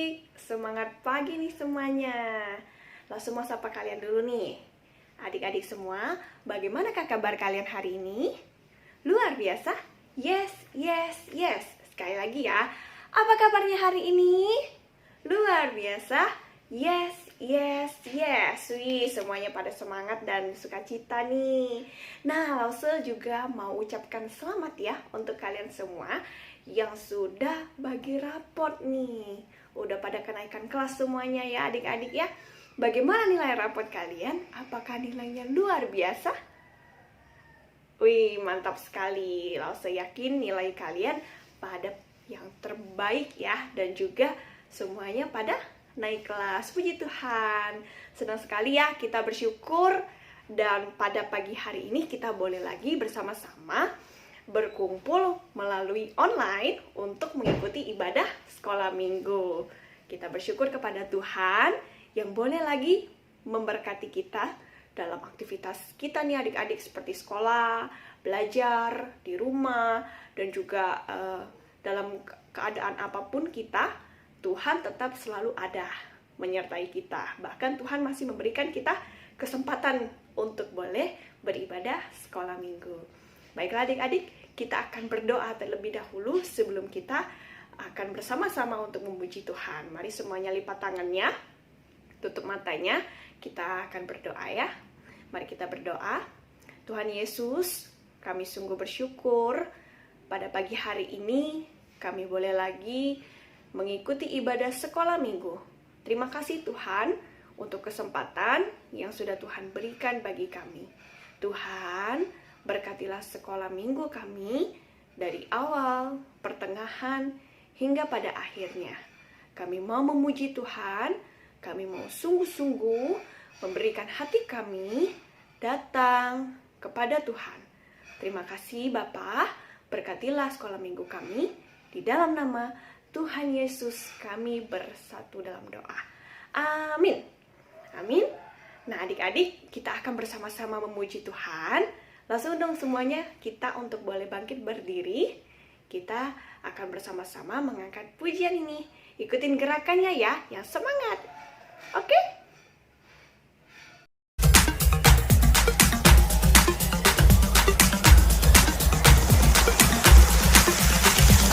adik-adik, semangat pagi nih semuanya. Langsung mau sapa kalian dulu nih. Adik-adik semua, bagaimanakah kabar kalian hari ini? Luar biasa? Yes, yes, yes. Sekali lagi ya, apa kabarnya hari ini? Luar biasa? Yes, yes, yes. Wih, semuanya pada semangat dan sukacita nih. Nah, Lause juga mau ucapkan selamat ya untuk kalian semua yang sudah bagi raport nih. Udah pada kenaikan kelas semuanya ya adik-adik ya. Bagaimana nilai raport kalian? Apakah nilainya luar biasa? Wih, mantap sekali. Lause yakin nilai kalian pada yang terbaik ya. Dan juga semuanya pada naik kelas. Puji Tuhan. Senang sekali ya, kita bersyukur. Dan pada pagi hari ini kita boleh lagi bersama-sama berkumpul melalui online untuk mengikuti ibadah sekolah minggu. Kita bersyukur kepada Tuhan yang boleh lagi memberkati kita dalam aktivitas kita nih adik-adik, seperti sekolah, belajar, di rumah, dan juga dalam keadaan apapun kita, Tuhan tetap selalu ada menyertai kita. Bahkan Tuhan masih memberikan kita kesempatan untuk boleh beribadah sekolah minggu. Baiklah adik-adik, kita akan berdoa terlebih dahulu sebelum kita akan bersama-sama untuk memuji Tuhan. Mari semuanya lipat tangannya, tutup matanya, kita akan berdoa ya. Mari kita berdoa. Tuhan Yesus, kami sungguh bersyukur pada pagi hari ini kami boleh lagi mengikuti ibadah sekolah minggu. Terima kasih Tuhan untuk kesempatan yang sudah Tuhan berikan bagi kami. Tuhan, berkatilah sekolah minggu kami dari awal, pertengahan, hingga pada akhirnya. Kami mau memuji Tuhan, kami mau sungguh-sungguh memberikan hati kami datang kepada Tuhan. Terima kasih Bapa, berkatilah sekolah minggu kami. Di dalam nama Tuhan Yesus kami bersatu dalam doa. Amin. Amin. Nah adik-adik, kita akan bersama-sama memuji Tuhan. Langsung dong semuanya kita untuk boleh bangkit berdiri. Kita akan bersama-sama mengangkat pujian ini. Ikutin gerakannya ya, yang semangat. Oke?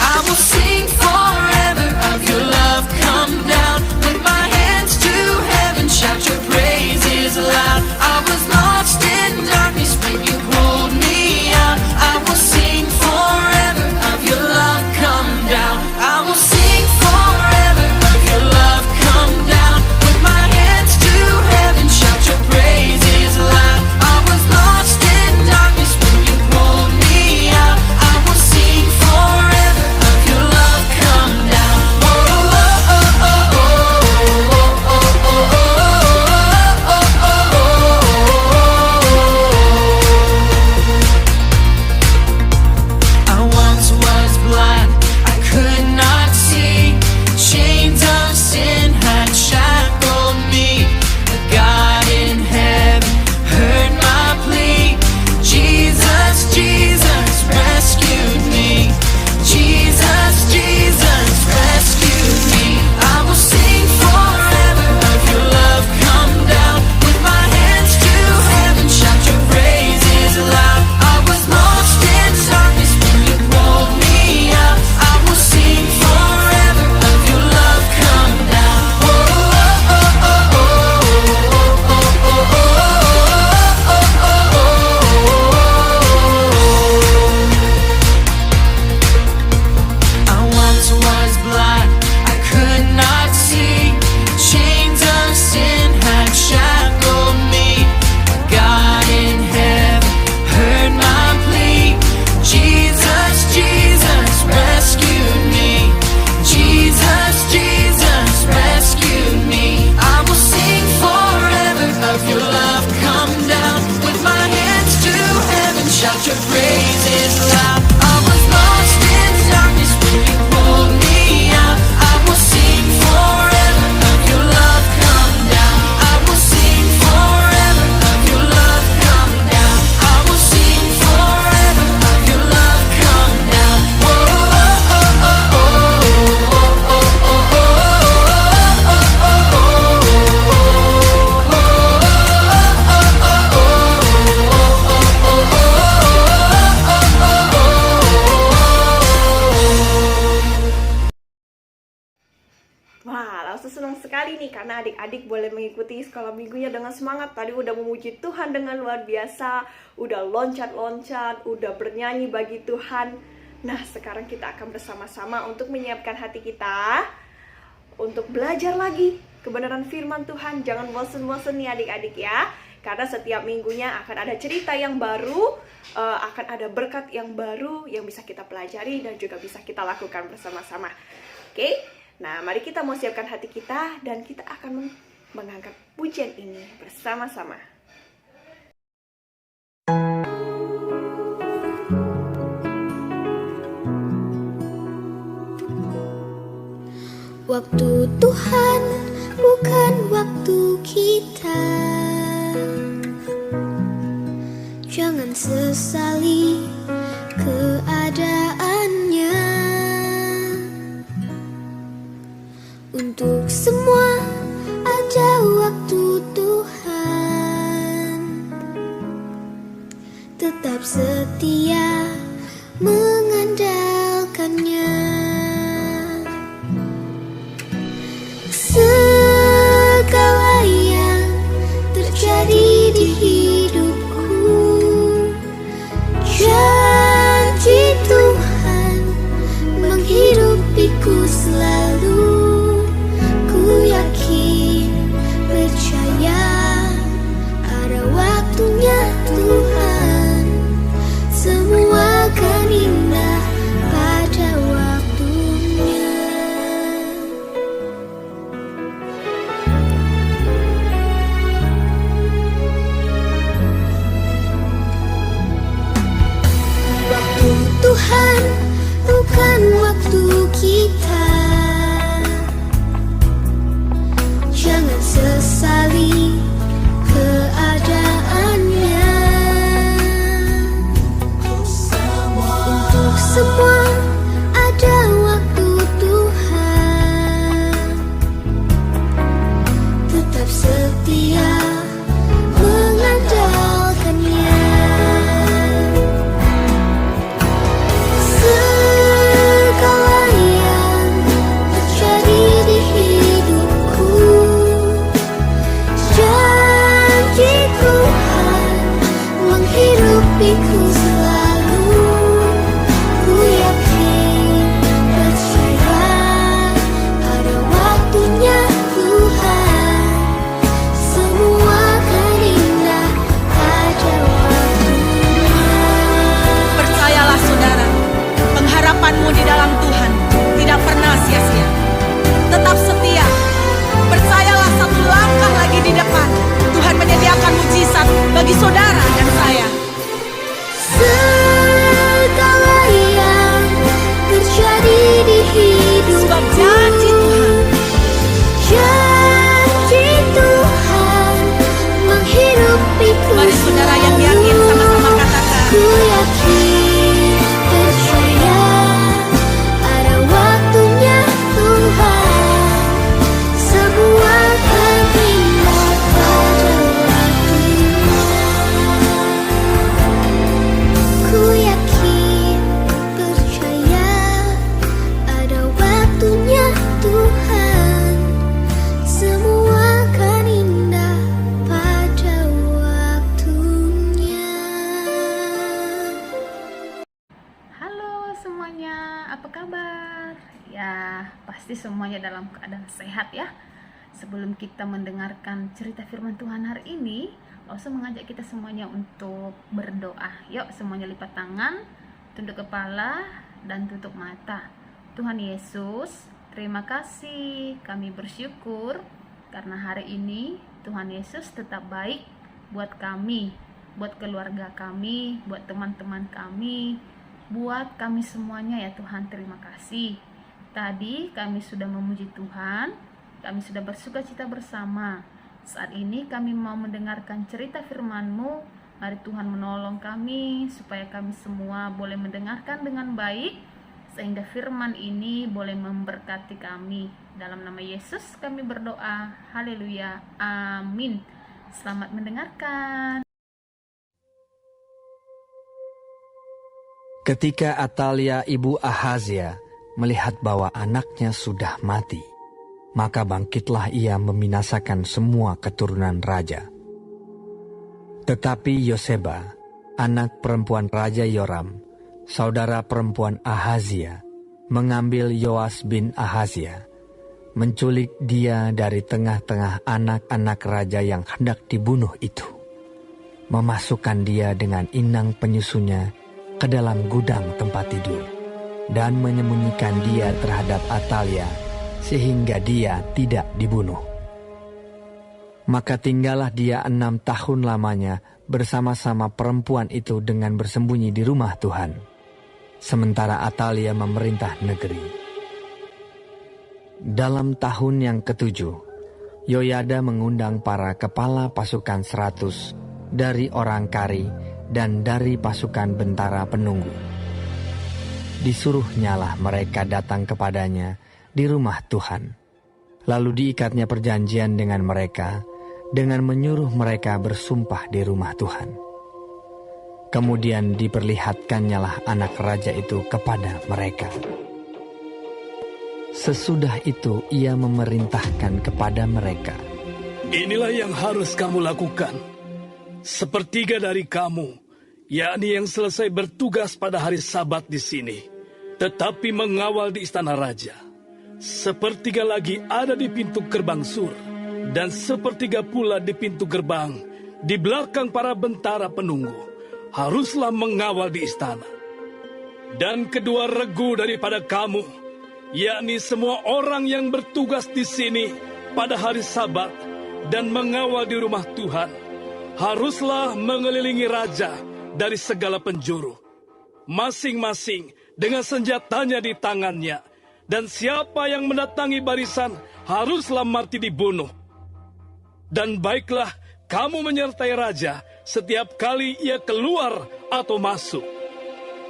I will sing forever of your love come down. With my hands to heaven, shout your praises aloud. I was lost in darkness when you pulled me out. I will sing forever of your love come down. I will sing forever of your love come down. With my hands to heaven, shout your praises aloud. I was lost in darkness when you pulled me out. I will sing forever of your love come down. Oh, oh, oh, oh, oh, oh, oh, oh, oh, oh. I once was blind, I could not see. Chains of sin had shackled me. But God in heaven heard my plea. Jesus, Jesus rescued me. Jesus, Jesus rescued me. I will sing forever of your love come down. With my hands to heaven, shout your praises aloud. I was lost in darkness when you pulled me out. I will sing forever of your love come down. Oh, oh, oh, oh, oh, oh, oh, oh, oh, I once was blind, I could not see. Chains of sin had shackled me. But God in heaven heard my plea. Jesus, Jesus rescued me. Jesus, Jesus rescued me. I will sing forever of your love come down. With my hands to heaven, shout your praises loud. I was lost in darkness when you pulled me out. I will sing forever of your love come down. I will sing forever of your love come down. I will sing forever of your love come down. Oh, oh, oh, oh, oh, oh, oh, oh, oh, oh, oh. Wah, langsung senang sekali nih karena adik-adik boleh mengikuti sekolah minggunya dengan semangat. Tadi udah memuji Tuhan dengan luar biasa, udah loncat-loncat, udah bernyanyi bagi Tuhan. Nah, sekarang kita akan bersama-sama untuk menyiapkan hati kita untuk belajar lagi kebenaran firman Tuhan. Jangan bosen-bosen nih adik-adik ya, karena setiap minggunya akan ada cerita yang baru, akan ada berkat yang baru yang bisa kita pelajari dan juga bisa kita lakukan bersama-sama. Oke? Nah, mari kita mau siapkan hati kita dan kita akan mengangkat pujian ini bersama-sama. Waktu Tuhan bukan waktu kita. Jangan sesali keadaannya. Untuk semua ada waktu Tuhan. Tetap setia mengandalkannya. Segala yang terjadi di hidupku, janji Tuhan menghidupiku selalu. Ku yakin, percaya ada waktunya Tuhan. Semua akan indah pada waktunya. Waktu Tuhan bukan waktu kita. Jangan sesali keadaannya. Untuk semua ada waktu Tuhan. Tetap setia mengandalkannya. Segala yang terjadi di hidupku, janji Tuhan menghidupiku selalu. Ku yakin, percaya ada waktunya Tuhan. Semua akan indah pada waktunya. Percayalah saudara, pengharapanmu di dalam Tuhan tidak pernah sia-sia. Tetap setia, percayalah satu langkah lagi di depan. Tuhan menyediakan mujizat bagi saudara dan saya. Segala yang terjadi di hidupku, Sebab janji Tuhan, janji Tuhan menghidupiku mari saudara yang selalu. yakin sama-sama katakan. Ku yakin, percaya ada waktunya Tuhan. Semua akan indah pada waktunya. Ku yakin, percaya ada waktunya Tuhan. Semua akan indah pada waktunya. Halo semuanya, apa kabar? Ya, pasti semuanya dalam keadaan sehat ya. Sebelum kita mendengarkan cerita firman Tuhan hari ini, langsung mengajak kita semuanya untuk berdoa. Yuk, semuanya lipat tangan, tunduk kepala, dan tutup mata. Tuhan Yesus, terima kasih. Kami bersyukur karena hari ini Tuhan Yesus tetap baik buat kami, buat keluarga kami, buat teman-teman kami, buat kami semuanya ya Tuhan. Terima kasih. Tadi kami sudah memuji Tuhan, kami sudah bersukacita bersama. Saat ini kami mau mendengarkan cerita firman-Mu. Mari Tuhan menolong kami supaya kami semua boleh mendengarkan dengan baik, sehingga firman ini boleh memberkati kami. Dalam nama Yesus kami berdoa. Haleluya. Amin. Selamat mendengarkan. Ketika Atalia ibu Ahazia melihat bahwa anaknya sudah mati, maka bangkitlah ia membinasakan semua keturunan raja. Tetapi Yoseba, anak perempuan Raja Yoram, saudara perempuan Ahazia, mengambil Yoas bin Ahazia, menculik dia dari tengah-tengah anak-anak raja yang hendak dibunuh itu, memasukkan dia dengan inang penyusunya ke dalam gudang tempat tidur, dan menyembunyikan dia terhadap Atalia, sehingga dia tidak dibunuh. Maka tinggallah dia 6 tahun lamanya bersama-sama perempuan itu dengan bersembunyi di rumah Tuhan, sementara Atalia memerintah negeri. Dalam tahun yang ke-7, Yoyada mengundang para kepala pasukan 100 dari orang Kari dan dari pasukan bentara penunggu. Disuruhnyalah mereka datang kepadanya di rumah Tuhan. Lalu diikatnya perjanjian dengan mereka, dengan menyuruh mereka bersumpah di rumah Tuhan. Kemudian diperlihatkannyalah anak raja itu kepada mereka. Sesudah itu ia memerintahkan kepada mereka, "Inilah yang harus kamu lakukan. Sepertiga dari kamu, yakni yang selesai bertugas pada hari Sabat di sini, tetapi mengawal di istana raja. Sepertiga lagi ada di pintu gerbang sur, dan sepertiga pula di pintu gerbang, di belakang para bentara penunggu, haruslah mengawal di istana. Dan kedua regu daripada kamu, yakni semua orang yang bertugas di sini pada hari Sabat dan mengawal di rumah Tuhan, haruslah mengelilingi raja dari segala penjuru, masing-masing dengan senjatanya di tangannya, dan siapa yang mendatangi barisan haruslah mati dibunuh. Dan baiklah kamu menyertai raja setiap kali ia keluar atau masuk."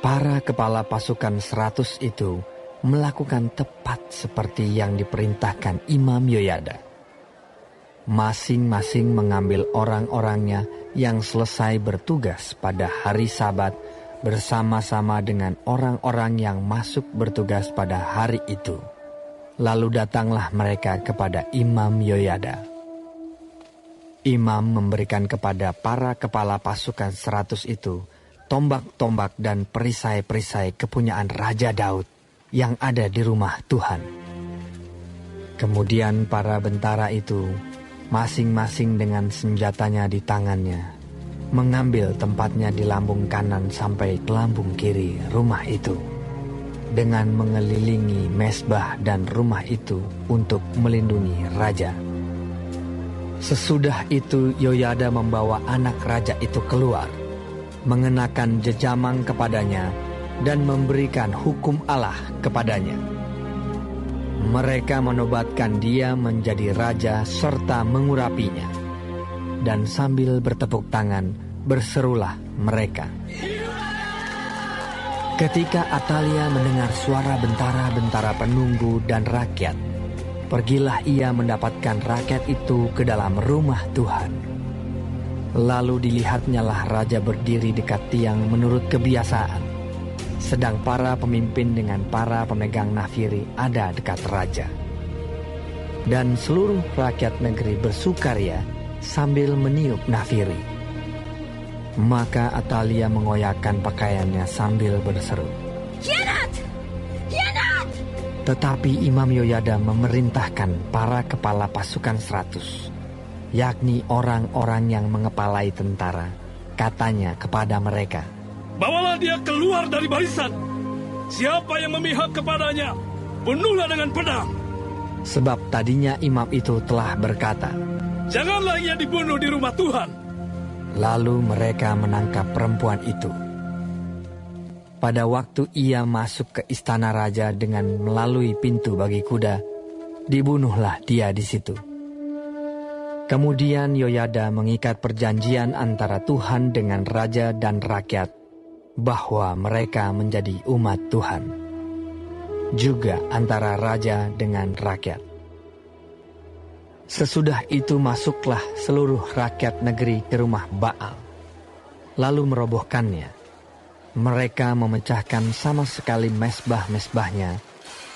Para kepala pasukan 100 itu melakukan tepat seperti yang diperintahkan Imam Yoyada. Masing-masing mengambil orang-orangnya yang selesai bertugas pada hari Sabat bersama-sama dengan orang-orang yang masuk bertugas pada hari itu. Lalu datanglah mereka kepada Imam Yoyada. Imam memberikan kepada para kepala pasukan 100 itu tombak-tombak dan perisai-perisai kepunyaan Raja Daud yang ada di rumah Tuhan. Kemudian para bentara itu, masing-masing dengan senjatanya di tangannya, mengambil tempatnya di lambung kanan sampai ke lambung kiri rumah itu, dengan mengelilingi mezbah dan rumah itu untuk melindungi raja. Sesudah itu Yoyada membawa anak raja itu keluar, mengenakan jejamang kepadanya dan memberikan hukum Allah kepadanya. Mereka menobatkan dia menjadi raja serta mengurapinya. Dan sambil bertepuk tangan berserulah mereka. Ketika Atalia mendengar suara bentara-bentara penunggu dan rakyat, pergilah ia mendapatkan rakyat itu ke dalam rumah Tuhan. Lalu dilihatnyalah raja berdiri dekat tiang menurut kebiasaan, sedang para pemimpin dengan para pemegang nafiri ada dekat raja. Dan seluruh rakyat negeri bersukaria sambil meniup nafiri. Maka Atalia mengoyakkan pakaiannya sambil berseru, Khianat! Khianat! Tetapi Imam Yoyada memerintahkan para kepala pasukan 100, yakni orang-orang yang mengepalai tentara, katanya kepada mereka, "Bawalah dia keluar dari barisan. Siapa yang memihak kepadanya, bunuhlah dengan pedang." Sebab tadinya imam itu telah berkata, "Janganlah ia dibunuh di rumah Tuhan." Lalu mereka menangkap perempuan itu. Pada waktu ia masuk ke istana raja dengan melalui pintu bagi kuda, dibunuhlah dia di situ. Kemudian Yoyada mengikat perjanjian antara Tuhan dengan raja dan rakyat, bahwa mereka menjadi umat Tuhan, juga antara raja dengan rakyat. Sesudah itu masuklah seluruh rakyat negeri ke rumah Baal, lalu merobohkannya. Mereka memecahkan sama sekali mezbah-mezbahnya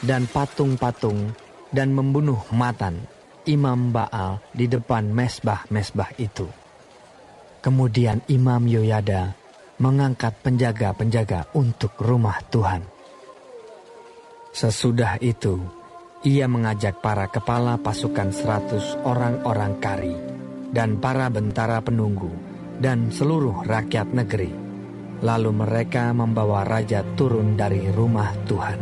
dan patung-patung dan membunuh Matan, imam Baal, di depan mesbah-mesbah itu. Kemudian Imam Yoyada mengangkat penjaga-penjaga untuk rumah Tuhan. Sesudah itu, ia mengajak para kepala pasukan 100 orang-orang kari dan para bentara penunggu dan seluruh rakyat negeri. Lalu mereka membawa raja turun dari rumah Tuhan.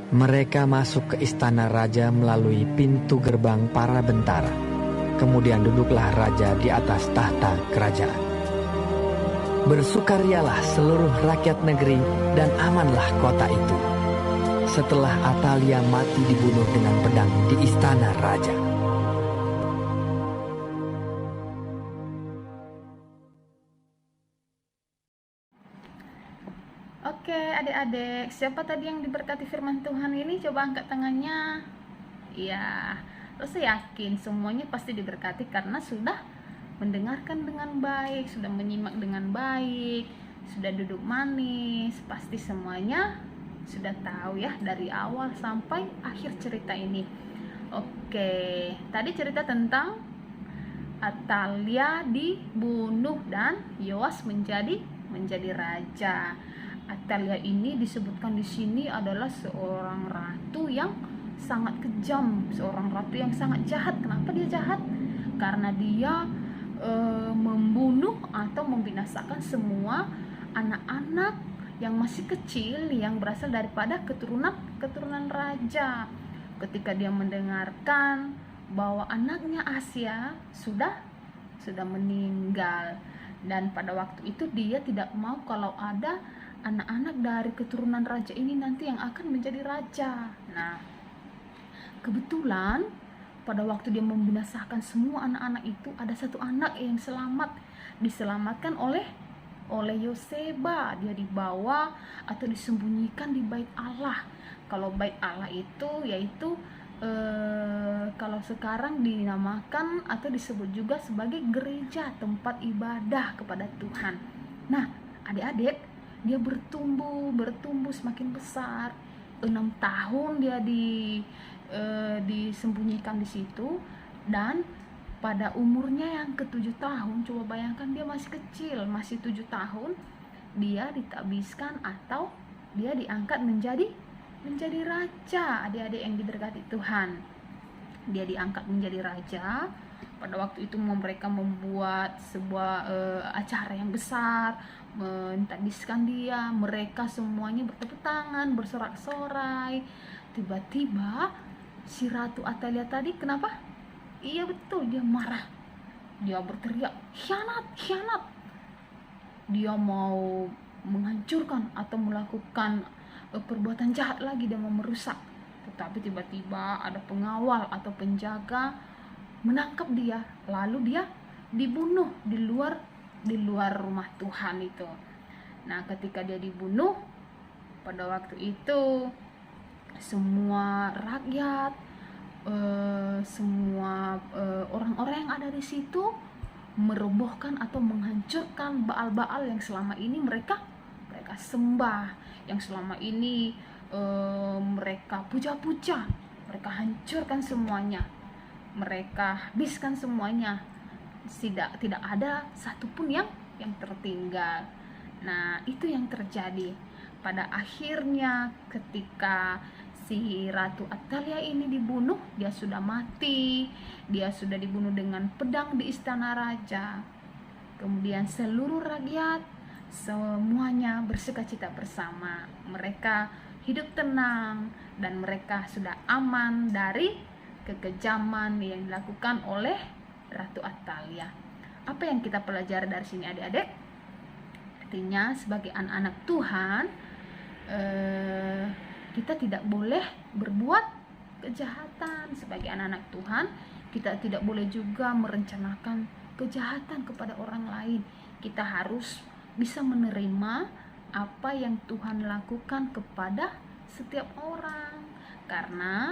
Mereka masuk ke istana raja melalui pintu gerbang para bentara. Kemudian duduklah raja di atas tahta kerajaan. Bersukarialah seluruh rakyat negeri dan amanlah kota itu. Setelah Atalia mati dibunuh dengan pedang di istana raja. Oke, adik-adik, siapa tadi yang diberkati firman Tuhan ini? Coba angkat tangannya. Iya, saya yakin semuanya pasti diberkati karena sudah mendengarkan dengan baik, sudah menyimak dengan baik, sudah duduk manis. Pasti semuanya sudah tahu ya dari awal sampai akhir cerita ini. Oke, tadi cerita tentang Atalia dibunuh dan Yoas menjadi raja. Atalia ini disebutkan di sini adalah seorang ratu yang sangat kejam, seorang ratu yang sangat jahat. Kenapa dia jahat? Karena dia membunuh atau membinasakan semua anak-anak yang masih kecil yang berasal daripada keturunan raja. Ketika dia mendengarkan bahwa anaknya Asia sudah meninggal, dan pada waktu itu dia tidak mau kalau ada anak-anak dari keturunan raja ini nanti yang akan menjadi raja. Nah, kebetulan pada waktu dia membinasakan semua anak-anak itu, ada satu anak yang diselamatkan oleh Yoseba. Dia dibawa atau disembunyikan di bait Allah. Kalau bait Allah itu yaitu kalau sekarang dinamakan atau disebut juga sebagai gereja, tempat ibadah kepada Tuhan. Nah, adik-adik, dia bertumbuh semakin besar. 6 tahun dia disembunyikan di situ, dan pada umurnya yang ke-7 tahun, coba bayangkan dia masih kecil, masih 7 tahun, dia ditabiskan atau dia diangkat menjadi raja. Adik-adik yang diberkati Tuhan, dia diangkat menjadi raja. Pada waktu itu mereka membuat sebuah acara yang besar, mentabiskan dia. Mereka semuanya bertepuk tangan, bersorak-sorai. Tiba-tiba si Ratu Atalia tadi kenapa? Iya betul, dia marah. Dia berteriak, khianat. Dia mau menghancurkan atau melakukan perbuatan jahat lagi, dia mau merusak. Tetapi tiba-tiba ada pengawal atau penjaga menangkap dia, lalu dia dibunuh di luar rumah Tuhan itu. Nah, ketika dia dibunuh, pada waktu itu semua rakyat, semua orang-orang yang ada di situ merobohkan atau menghancurkan baal-baal yang selama ini mereka sembah, yang selama ini mereka puja-puja. Mereka hancurkan semuanya, mereka habiskan semuanya. Tidak ada satupun yang tertinggal. Nah, itu yang terjadi. Pada akhirnya ketika si Ratu Atalia ini dibunuh, dia sudah mati. Dia sudah dibunuh dengan pedang di istana raja. Kemudian seluruh rakyat semuanya bersukacita bersama. Mereka hidup tenang dan mereka sudah aman dari kekejaman yang dilakukan oleh Ratu Atalia. Apa yang kita pelajari dari sini, adik-adik? Artinya sebagai anak-anak Tuhan, kita tidak boleh berbuat kejahatan. Sebagai anak-anak Tuhan, kita tidak boleh juga merencanakan kejahatan kepada orang lain. Kita harus bisa menerima apa yang Tuhan lakukan kepada setiap orang, karena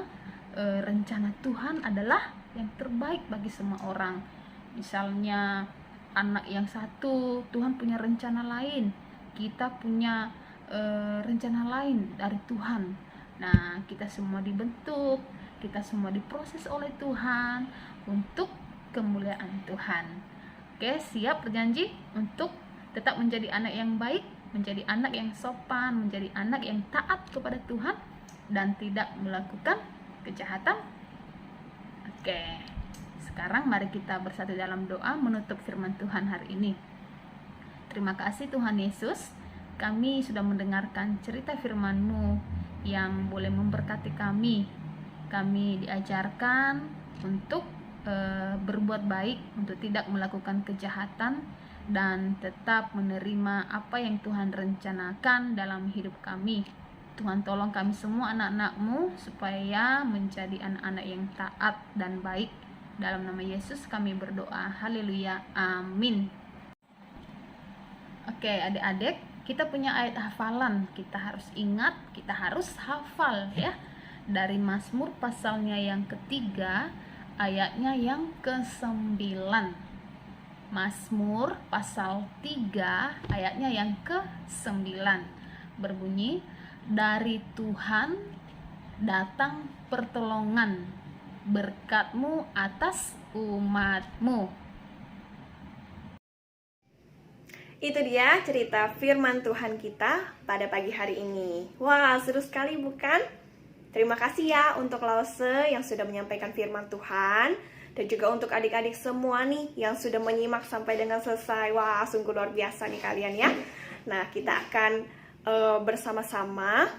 rencana Tuhan adalah yang terbaik bagi semua orang. Misalnya anak yang satu, Tuhan punya rencana lain, kita punya rencana lain dari Tuhan. Nah, kita semua dibentuk, kita semua diproses oleh Tuhan untuk kemuliaan Tuhan. Oke, siap berjanji untuk tetap menjadi anak yang baik, menjadi anak yang sopan, menjadi anak yang taat kepada Tuhan dan tidak melakukan kejahatan. Oke, sekarang mari kita bersatu dalam doa menutup firman Tuhan hari ini. Terima kasih Tuhan Yesus, kami sudah mendengarkan cerita firman-Mu yang boleh memberkati kami. Kami diajarkan untuk berbuat baik, untuk tidak melakukan kejahatan, dan tetap menerima apa yang Tuhan rencanakan dalam hidup kami. Tuhan tolong kami semua anak-anak-Mu supaya menjadi anak-anak yang taat dan baik. Dalam nama Yesus kami berdoa, haleluya, amin. Oke adik-adik, kita punya ayat hafalan, kita harus ingat, kita harus hafal ya. Dari Mazmur pasalnya yang ketiga, ayatnya yang ke-9. Mazmur pasal 3 ayatnya yang ke-9 berbunyi, dari Tuhan datang pertolongan, berkat-Mu atas umat-Mu. Itu dia cerita firman Tuhan kita pada pagi hari ini. Wah, seru sekali bukan? Terima kasih ya untuk Lause yang sudah menyampaikan firman Tuhan, dan juga untuk adik-adik semua nih yang sudah menyimak sampai dengan selesai. Wah, sungguh luar biasa nih kalian ya. Nah, kita akan bersama-sama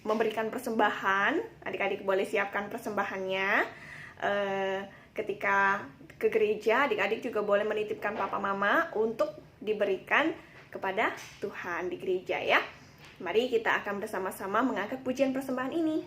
memberikan persembahan. Adik-adik boleh siapkan persembahannya. Ketika ke gereja, adik-adik juga boleh menitipkan papa mama untuk diberikan kepada Tuhan di gereja ya. Mari kita akan bersama-sama mengangkat pujian persembahan ini.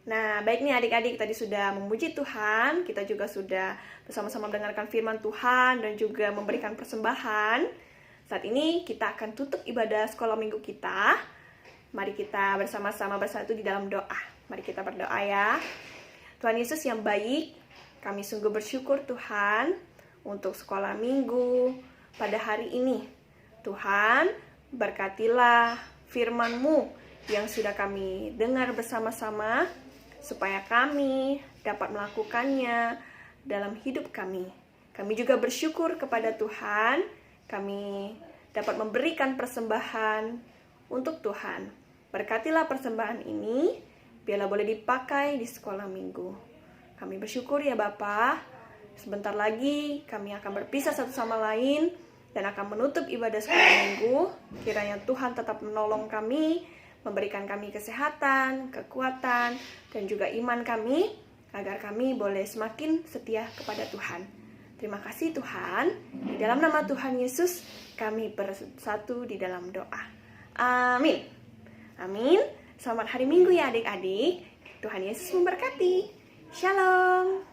Nah, baik nih adik-adik, tadi sudah memuji Tuhan, kita juga sudah bersama-sama mendengarkan firman Tuhan dan juga memberikan persembahan. Saat ini kita akan tutup ibadah sekolah minggu kita. Mari kita bersama-sama bersatu di dalam doa. Mari kita berdoa ya. Tuhan Yesus yang baik, kami sungguh bersyukur Tuhan untuk sekolah minggu pada hari ini. Tuhan, berkatilah firman-Mu yang sudah kami dengar bersama-sama, supaya kami dapat melakukannya dalam hidup kami. Kami juga bersyukur kepada Tuhan, kami dapat memberikan persembahan untuk Tuhan. Berkatilah persembahan ini, biarlah boleh dipakai di sekolah minggu. Kami bersyukur ya Bapa. Sebentar lagi kami akan berpisah satu sama lain dan akan menutup ibadah sekolah minggu. Kiranya Tuhan tetap menolong kami, memberikan kami kesehatan, kekuatan, dan juga iman kami, agar kami boleh semakin setia kepada Tuhan. Terima kasih Tuhan. Di dalam nama Tuhan Yesus, kami bersatu di dalam doa. Amin. Amin. Selamat hari Minggu ya adik-adik. Tuhan Yesus memberkati. Shalom.